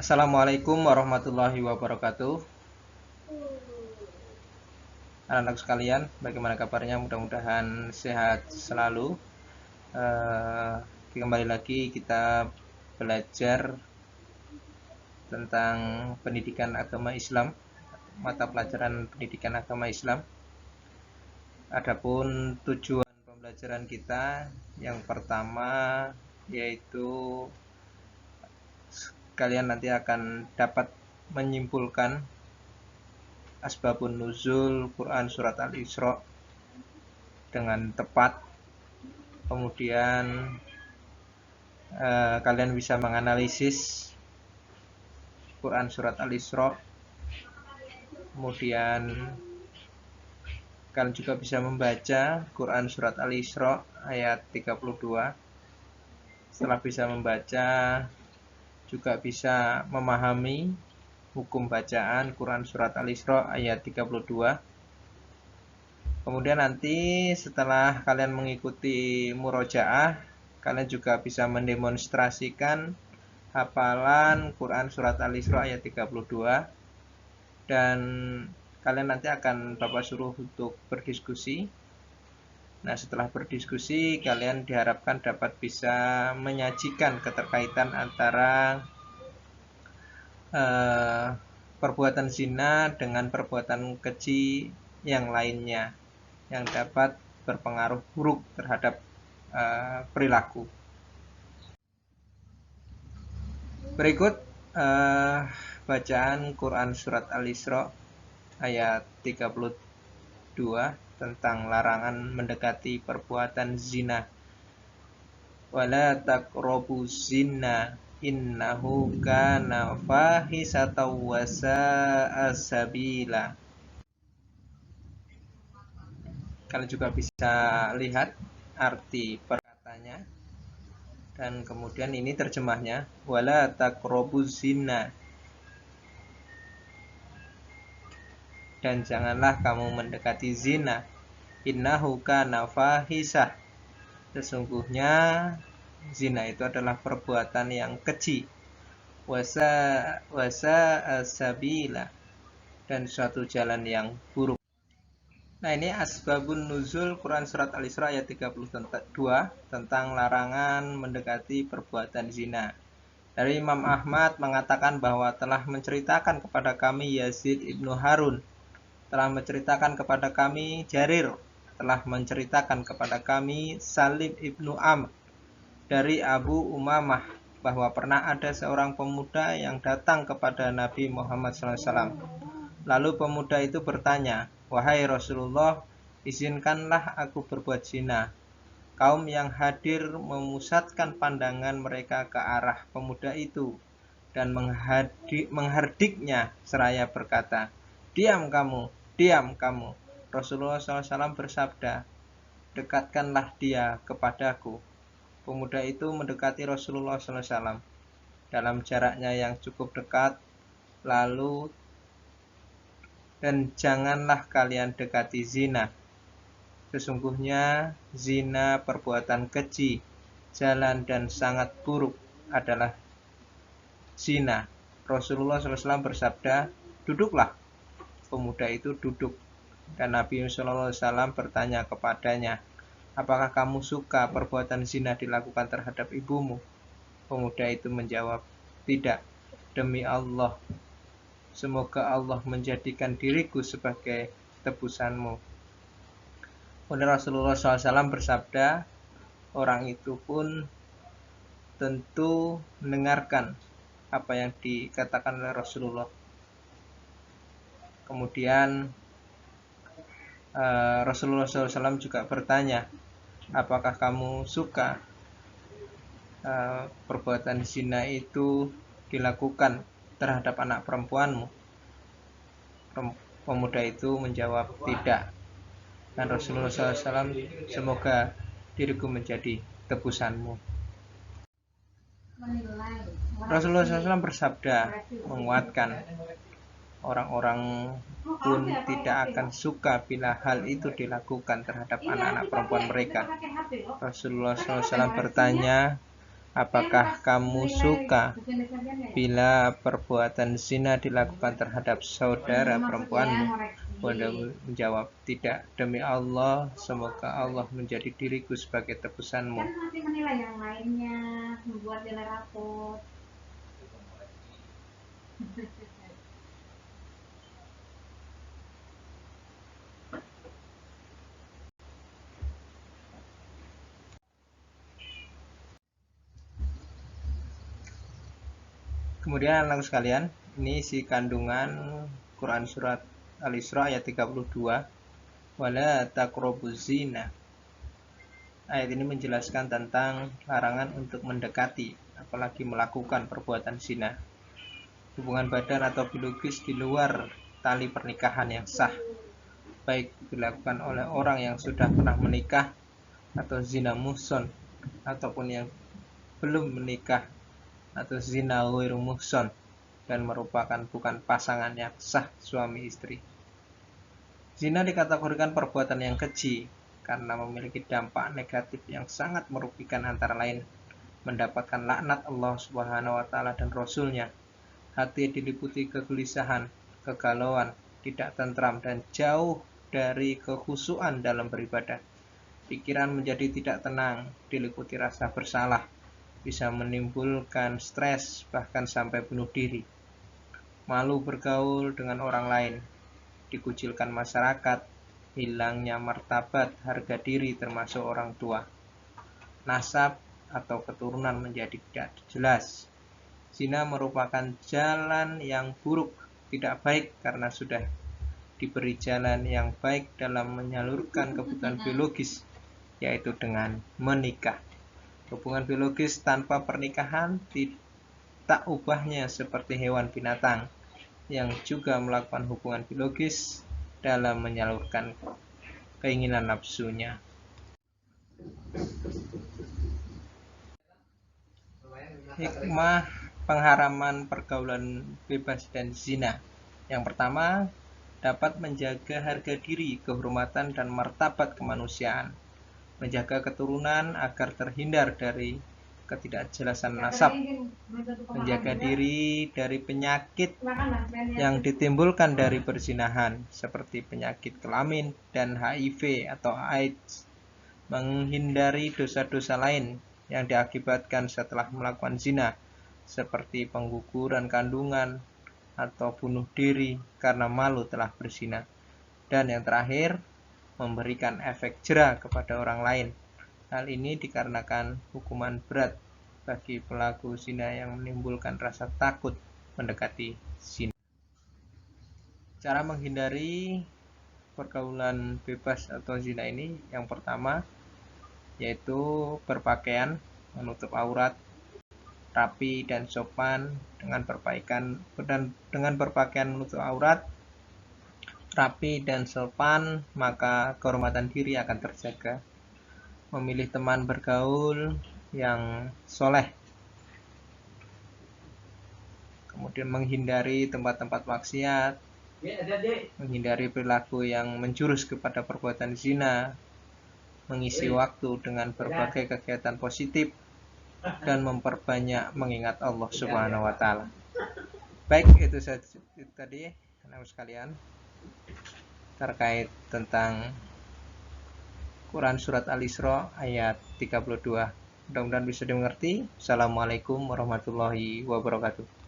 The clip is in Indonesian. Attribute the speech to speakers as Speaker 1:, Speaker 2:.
Speaker 1: Assalamualaikum warahmatullahi wabarakatuh. Anak-anak sekalian, bagaimana kabarnya? Mudah-mudahan sehat selalu. Kembali lagi kita belajar tentang pendidikan agama Islam, mata pelajaran pendidikan agama Islam. Adapun tujuan pembelajaran kita yang pertama yaitu kalian nanti akan dapat menyimpulkan asbabun nuzul Quran surat Al-Isra dengan tepat. Kemudian kalian bisa menganalisis Quran surat Al-Isra. Kemudian kalian juga bisa membaca Quran surat Al-Isra ayat 32. Setelah bisa membaca, juga bisa memahami hukum bacaan Quran surat Al-Isra ayat 32. Kemudian nanti setelah kalian mengikuti murojaah, kalian juga bisa mendemonstrasikan hafalan Quran surat Al-Isra ayat 32. Dan kalian nanti akan Bapak suruh untuk berdiskusi. Nah, setelah berdiskusi, kalian diharapkan dapat bisa menyajikan keterkaitan antara perbuatan zina dengan perbuatan keji yang lainnya yang dapat berpengaruh buruk terhadap perilaku. Berikut bacaan Quran surat Al-Isra ayat 32 tentang larangan mendekati perbuatan zina. Wala taqrabu zina innahu kana fahisatan wa sa'a sabila. Kalian juga bisa lihat arti perkataannya. Dan kemudian ini terjemahnya, wala taqrabuz zina. Dan janganlah kamu mendekati zina. Innahu kana fahisah. Sesungguhnya zina itu adalah perbuatan yang keji. Wasa sabila. Dan suatu jalan yang buruk. Nah, ini asbabun nuzul Quran surat Al-Isra ayat 32 tentang larangan mendekati perbuatan zina. Dari Imam Ahmad mengatakan bahwa telah menceritakan kepada kami Yazid ibnu Harun, telah menceritakan kepada kami Jarir, telah menceritakan kepada kami Salim ibnu Amr dari Abu Umamah bahwa pernah ada seorang pemuda yang datang kepada Nabi Muhammad SAW. Lalu pemuda itu bertanya, wahai Rasulullah, izinkanlah aku berbuat zina. Kaum yang hadir memusatkan pandangan mereka ke arah pemuda itu dan menghardiknya seraya berkata, diam kamu, diam kamu. Rasulullah SAW bersabda, dekatkanlah dia kepadaku. Pemuda itu mendekati Rasulullah SAW dalam jaraknya yang cukup dekat, lalu dan janganlah kalian dekati zina. Sesungguhnya zina perbuatan keji, jalan dan sangat buruk adalah zina. Rasulullah SAW bersabda, duduklah. Pemuda itu duduk. Dan Nabi SAW bertanya kepadanya, apakah kamu suka perbuatan zina dilakukan terhadap ibumu? Pemuda itu menjawab, tidak. Demi Allah, semoga Allah menjadikan diriku sebagai tebusanmu. Kemudian Rasulullah SAW bersabda, orang itu pun tentu mendengarkan apa yang dikatakan oleh Rasulullah. Kemudian Rasulullah SAW juga bertanya, apakah kamu suka perbuatan zina itu dilakukan terhadap anak perempuanmu? Pemuda itu menjawab tidak. Dan Rasulullah SAW, semoga diriku menjadi tebusanmu. Rasulullah SAW bersabda, menguatkan, orang-orang pun tidak akan suka bila hal itu dilakukan terhadap anak-anak perempuan mereka. Rasulullah SAW bertanya, Apakah kamu suka bila perbuatan zina dilakukan terhadap saudara perempuanmu? Bunda menjawab, tidak, demi Allah, semoga Allah menjadi diriku sebagai tebusanmu. Kemudian anak sekalian, ini isi kandungan Quran surat Al-Isra ayat 32. Wala taqrabuz zina. Ayat ini menjelaskan tentang larangan untuk mendekati, apalagi melakukan perbuatan zina, hubungan badan atau biologis di luar tali pernikahan yang sah, baik dilakukan oleh orang yang sudah pernah menikah atau zina muhson, ataupun yang belum menikah atau zina ghairu muhson dan merupakan bukan pasangan yang sah suami istri. Zina dikategorikan perbuatan yang keji karena memiliki dampak negatif yang sangat merugikan, antara lain mendapatkan laknat Allah Subhanahu wa taala dan Rasul-Nya. Hati diliputi kegelisahan, kegalauan, tidak tentram dan jauh dari kekhusyuan dalam beribadah. Pikiran menjadi tidak tenang, diliputi rasa bersalah, bisa menimbulkan stres, bahkan sampai bunuh diri. Malu bergaul dengan orang lain, dikucilkan masyarakat, hilangnya martabat, harga diri termasuk orang tua. Nasab atau keturunan menjadi tidak jelas. Zina merupakan jalan yang buruk, tidak baik karena sudah diberi jalan yang baik dalam menyalurkan kebutuhan biologis, yaitu dengan menikah. Hubungan biologis tanpa pernikahan tak ubahnya seperti hewan binatang yang juga melakukan hubungan biologis dalam menyalurkan keinginan nafsunya. Hikmah pengharaman pergaulan bebas dan zina. Yang pertama, dapat menjaga harga diri, kehormatan, dan martabat kemanusiaan, menjaga keturunan agar terhindar dari ketidakjelasan nasab, menjaga diri dari penyakit yang ditimbulkan dari perzinahan seperti penyakit kelamin dan HIV atau AIDS, menghindari dosa-dosa lain yang diakibatkan setelah melakukan zina seperti pengguguran kandungan atau bunuh diri karena malu telah berzina, dan yang terakhir, memberikan efek jera kepada orang lain. Hal ini dikarenakan hukuman berat bagi pelaku zina yang menimbulkan rasa takut mendekati zina. Cara menghindari pergaulan bebas atau zina ini, yang pertama yaitu berpakaian menutup aurat, rapi dan sopan dengan berpakaian menutup aurat, rapi dan sopan, maka kehormatan diri akan terjaga. Memilih teman bergaul yang soleh, kemudian menghindari tempat-tempat maksiat, menghindari perilaku yang menjurus kepada perbuatan zina, mengisi waktu dengan berbagai kegiatan positif, dan memperbanyak mengingat Allah Subhanahu wa taala. Baik, itu saja tadi anak sekalian terkait tentang Quran surat Al-Isra ayat 32. Mudah-mudahan bisa dimengerti. Assalamualaikum warahmatullahi wabarakatuh.